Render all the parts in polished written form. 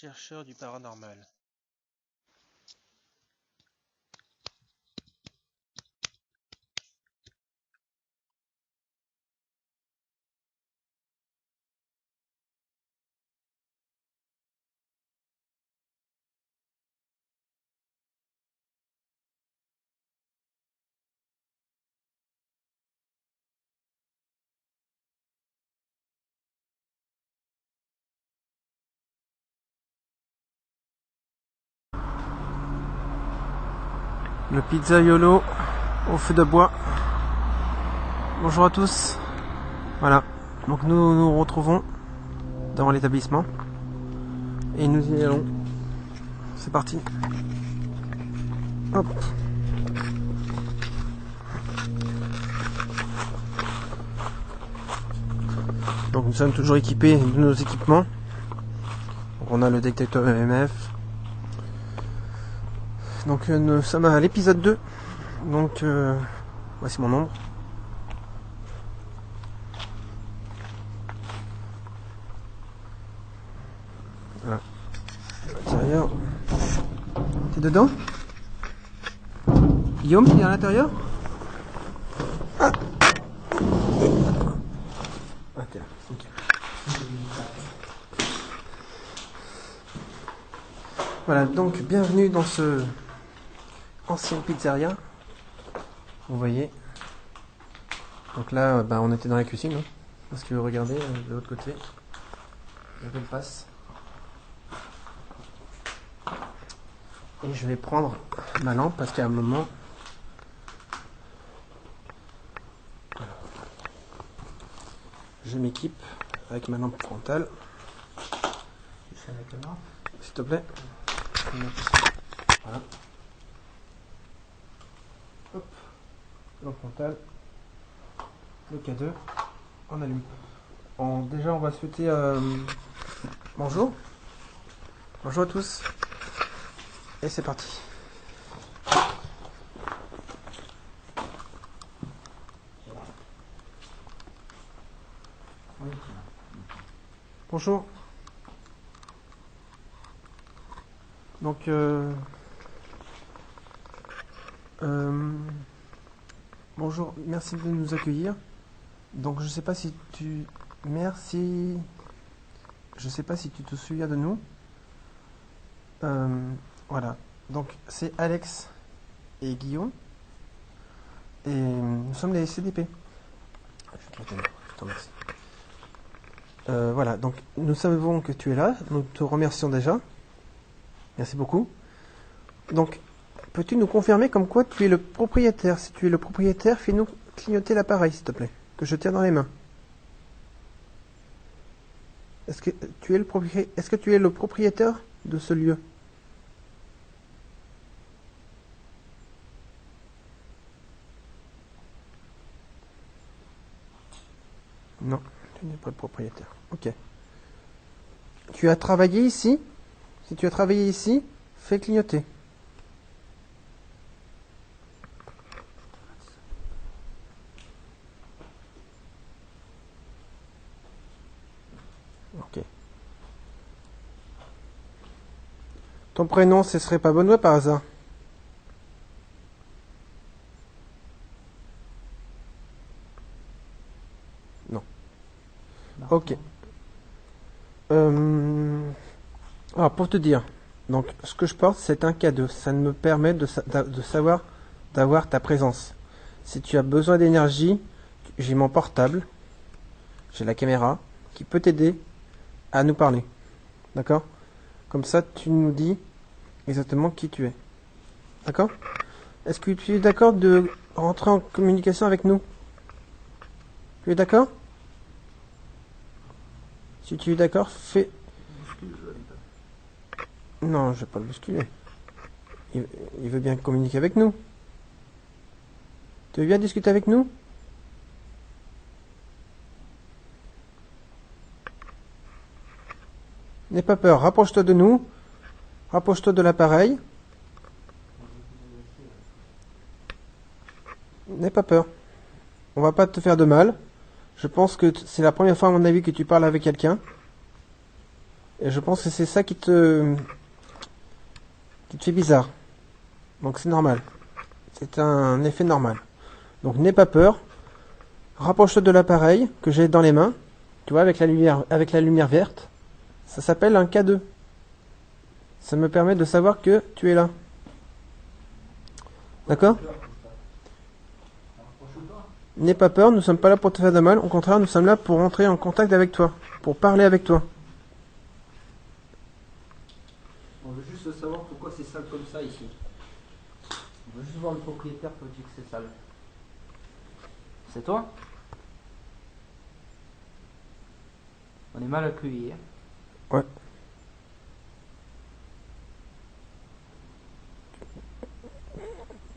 chercheurs du paranormal. Le pizzaiolo au feu de bois. Bonjour à tous. Voilà, donc nous nous retrouvons devant l'établissement et nous y allons. C'est parti. Hop. Donc nous sommes toujours équipés de nos équipements. Donc on a le détecteur EMF. Donc nous sommes à l'épisode 2. Donc voici mon nombre. Voilà. L'intérieur. T'es dedans? Guillaume, t'es à l'intérieur? Ah. Ah, t'es là. Ok. Voilà, donc bienvenue dans ce ancienne pizzeria. Vous voyez. Donc là, on était dans la cuisine, hein, parce que regardez, de l'autre côté, il y avait le passe. Et je vais prendre ma lampe parce qu'à un moment, je m'équipe avec ma lampe frontale. S'il te plaît. Voilà. Hop. Lampe frontale. Le K2. On allume. Déjà, on va souhaiter bonjour. Bonjour à tous. Et c'est parti. Bonjour. Donc, bonjour, merci de nous accueillir. Donc, je sais pas si tu... Merci. Je sais pas si tu te souviens de nous. Voilà. Donc, c'est Alex et Guillaume. Et nous sommes les CDP. Je te remercie. Voilà, donc nous savons que tu es là. Nous te remercions déjà. Merci beaucoup. Donc, peux-tu nous confirmer comme quoi tu es le propriétaire? Si tu es le propriétaire, fais-nous clignoter l'appareil, s'il te plaît, que je tiens dans les mains. Est-ce que tu es le propriétaire de ce lieu? Non, tu n'es pas le propriétaire. Ok. Tu as travaillé ici? Si tu as travaillé ici, fais clignoter. Ok. Ton prénom, ce serait pas Benoît par hasard? Non. Ok. Alors, pour te dire, donc ce que je porte, c'est un cadeau. Ça me permet de savoir, d'avoir ta présence. Si tu as besoin d'énergie, j'ai mon portable, j'ai la caméra qui peut t'aider à nous parler. D'accord? Comme ça, tu nous dis exactement qui tu es. D'accord? Est-ce que tu es d'accord de rentrer en communication avec nous? Tu es d'accord? Si tu es d'accord, fais... Non, je vais pas le bousculer. Il veut bien communiquer avec nous. Tu veux bien discuter avec nous? N'aie pas peur, rapproche-toi de nous. Rapproche-toi de l'appareil. N'aie pas peur. On va pas te faire de mal. Je pense que c'est la première fois, à mon avis, que tu parles avec quelqu'un. Et je pense que c'est ça qui te fait bizarre. Donc c'est normal. C'est un effet normal. Donc n'aie pas peur. Rapproche-toi de l'appareil que j'ai dans les mains. Tu vois, avec la lumière verte. Ça s'appelle un K2. Ça me permet de savoir que tu es là. D'accord? N'aie pas peur, nous ne sommes pas là pour te faire de mal. Au contraire, nous sommes là pour entrer en contact avec toi. Pour parler avec toi. On veut juste savoir pourquoi c'est sale comme ça ici. On veut juste voir le propriétaire pour dire que c'est sale. C'est toi? On est mal accueillis. Hein? Ouais.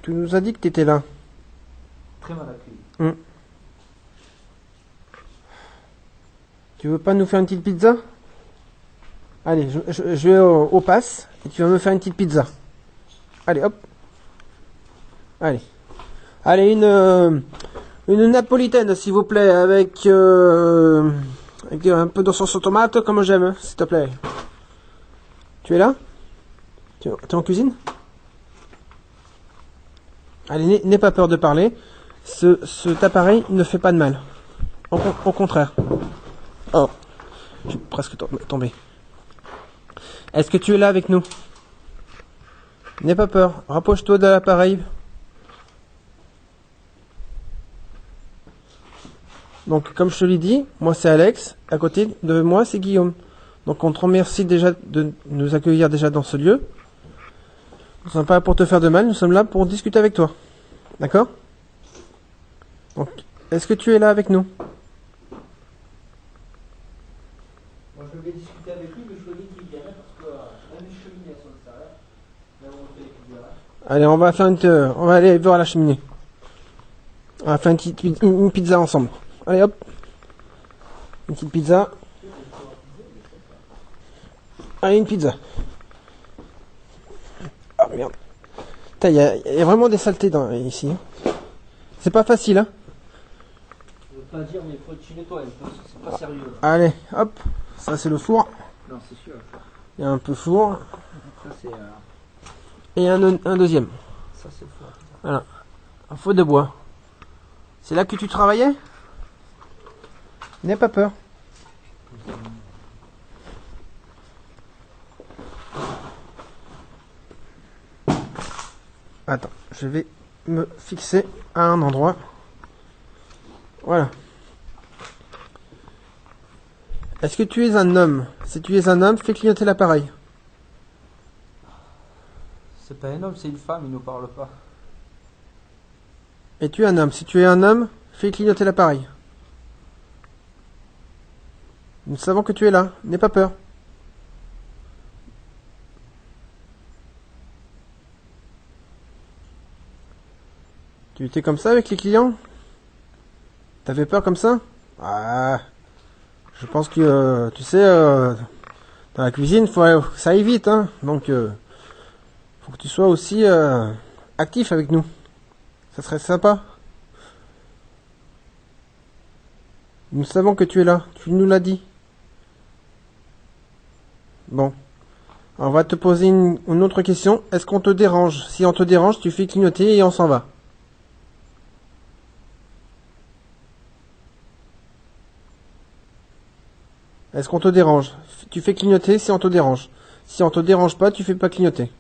Tu nous as dit que tu étais là. Très mal accueilli. Tu veux pas nous faire une petite pizza? Allez, je vais au pass et tu vas me faire une petite pizza. Allez, hop. Allez. Allez, une napolitaine, s'il vous plaît, avec un peu de sauce aux tomates, comme j'aime, s'il te plaît. Tu es là? Tu es en cuisine? Allez, n'aie pas peur de parler. Cet appareil ne fait pas de mal. Au contraire. Oh, je suis presque tombé. Est-ce que tu es là avec nous? N'aie pas peur. Rapproche-toi de l'appareil. Donc, comme je te l'ai dit, moi c'est Alex. À côté de moi, c'est Guillaume. Donc, on te remercie déjà de nous accueillir déjà dans ce lieu. Nous ne sommes pas là pour te faire de mal. Nous sommes là pour discuter avec toi. D'accord? Donc, est-ce que tu es là avec nous? Moi je vais discuter avec lui, mais je veux dire qu'il vienne parce que même les cheminées sont extérieures. Là où on fait les cuisines. Allez, on va aller voir la cheminée. On va faire une pizza ensemble. Allez, hop. Une petite pizza. Allez, une pizza. Ah merde. Il y a vraiment des saletés ici. C'est pas facile, hein. Je veux pas dire, mais il faut que tu nettoies, parce que c'est pas sérieux. Allez, hop. Ça, c'est le four. Non, c'est sûr. Il y a un peu four. Ça, c'est. Et un deuxième. Ça, c'est fort. Voilà. Un feu de bois. C'est là que tu travaillais? N'aie pas peur. Attends, je vais me fixer à un endroit. Voilà. Est-ce que tu es un homme? Si tu es un homme, fais clignoter l'appareil. C'est pas un homme, c'est une femme, il nous parle pas. Et tu es un homme. Si tu es un homme, fais clignoter l'appareil. Nous savons que tu es là. N'aie pas peur. Tu étais comme ça avec les clients? T'avais peur comme ça? Ah, je pense que, tu sais, dans la cuisine, faut que ça aille vite, hein. Donc, faut que tu sois aussi actif avec nous. Ça serait sympa. Nous savons que tu es là. Tu nous l'as dit. Bon. On va te poser une autre question. Est-ce qu'on te dérange? Si on te dérange, tu fais clignoter et on s'en va. Est-ce qu'on te dérange? Tu fais clignoter si on te dérange. Si on te dérange pas, tu fais pas clignoter.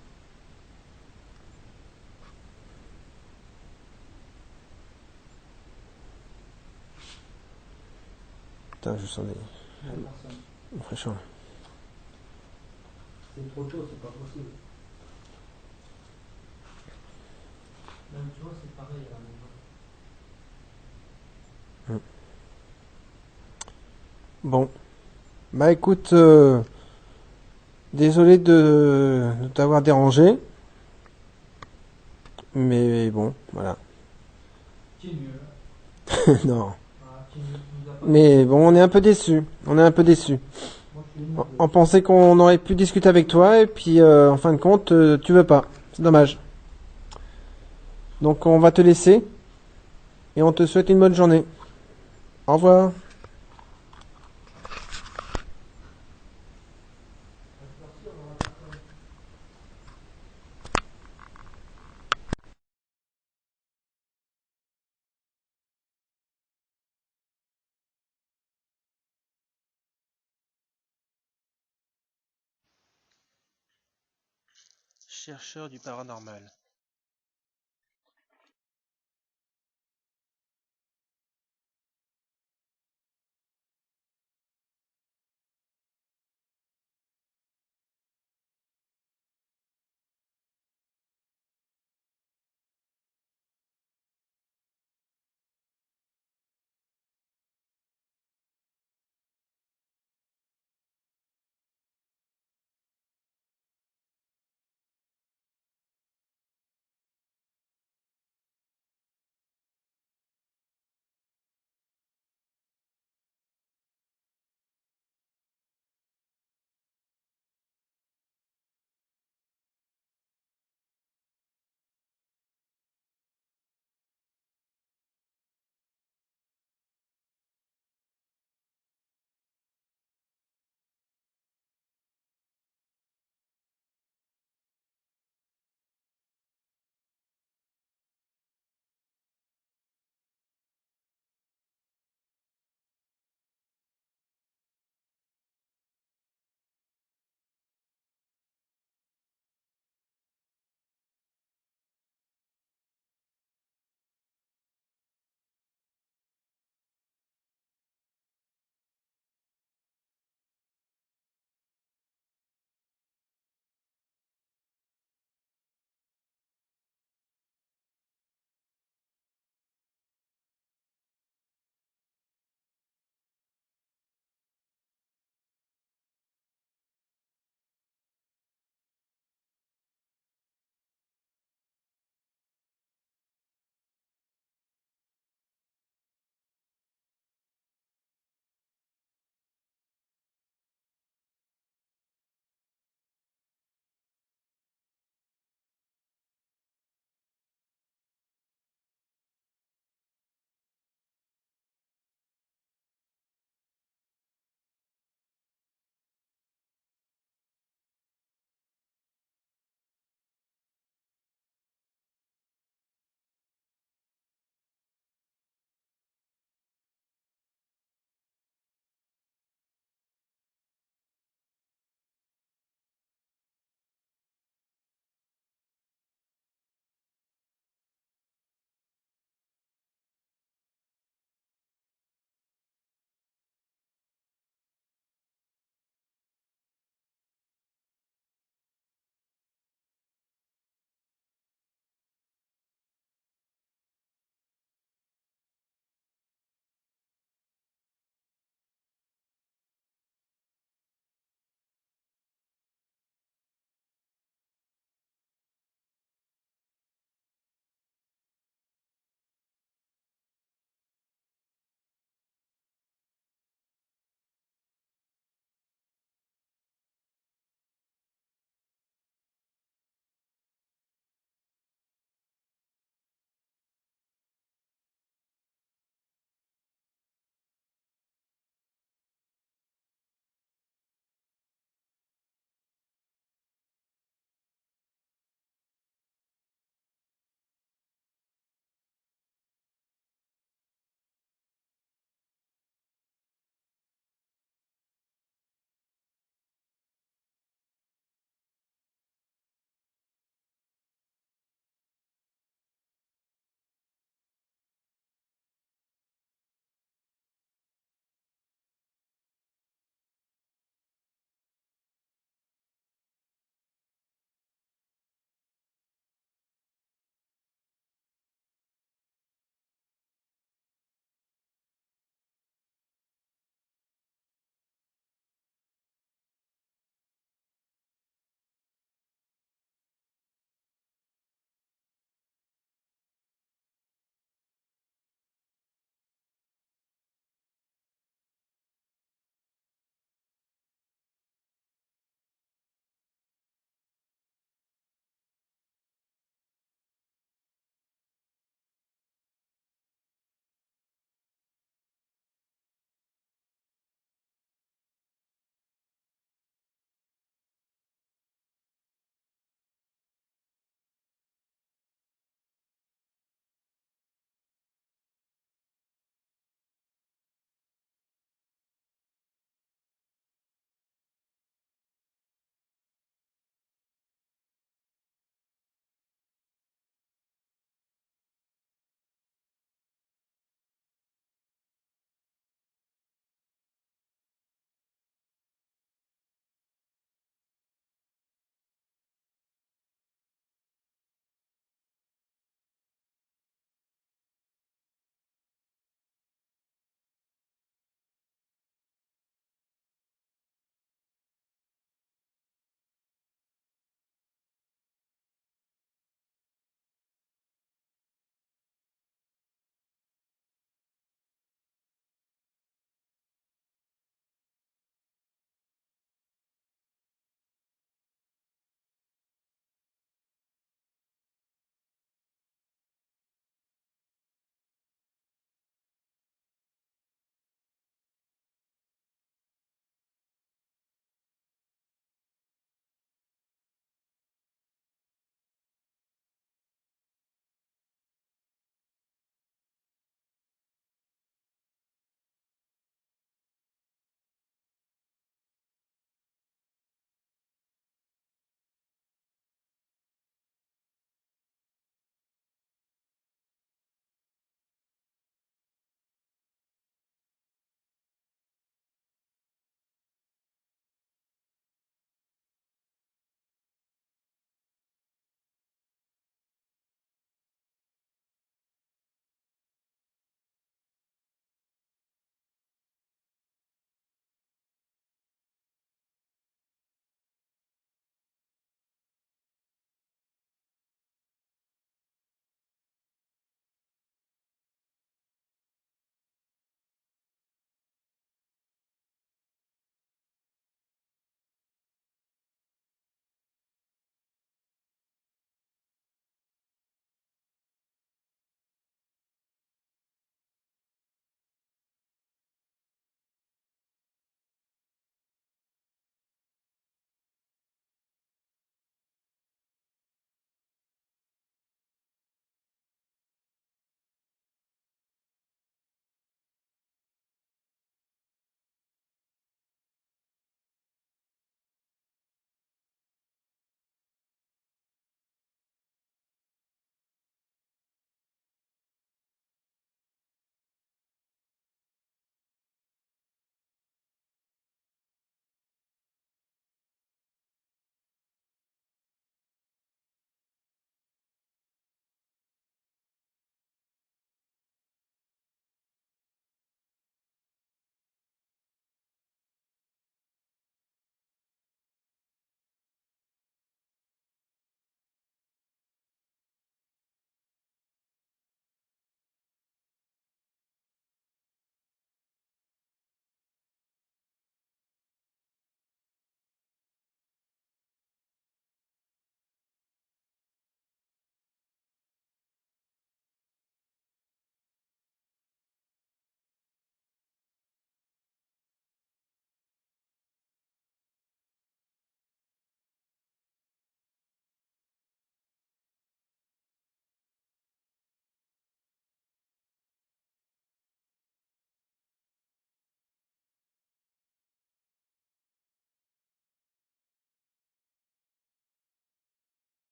Putain, je sens des fraîcheurs. C'est trop chaud, c'est pas possible. Même tu vois, c'est pareil à la maison. Bon. Bah écoute, désolé de t'avoir dérangé. Mais bon, voilà. Tu es nul. Non. Ah, tu nous as pas. Mais bon, on est un peu déçus. On est un peu déçus. Moi, je suis nul. On pensait qu'on aurait pu discuter avec toi et puis en fin de compte, tu veux pas. C'est dommage. Donc on va te laisser et on te souhaite une bonne journée. Au revoir. chercheur du paranormal.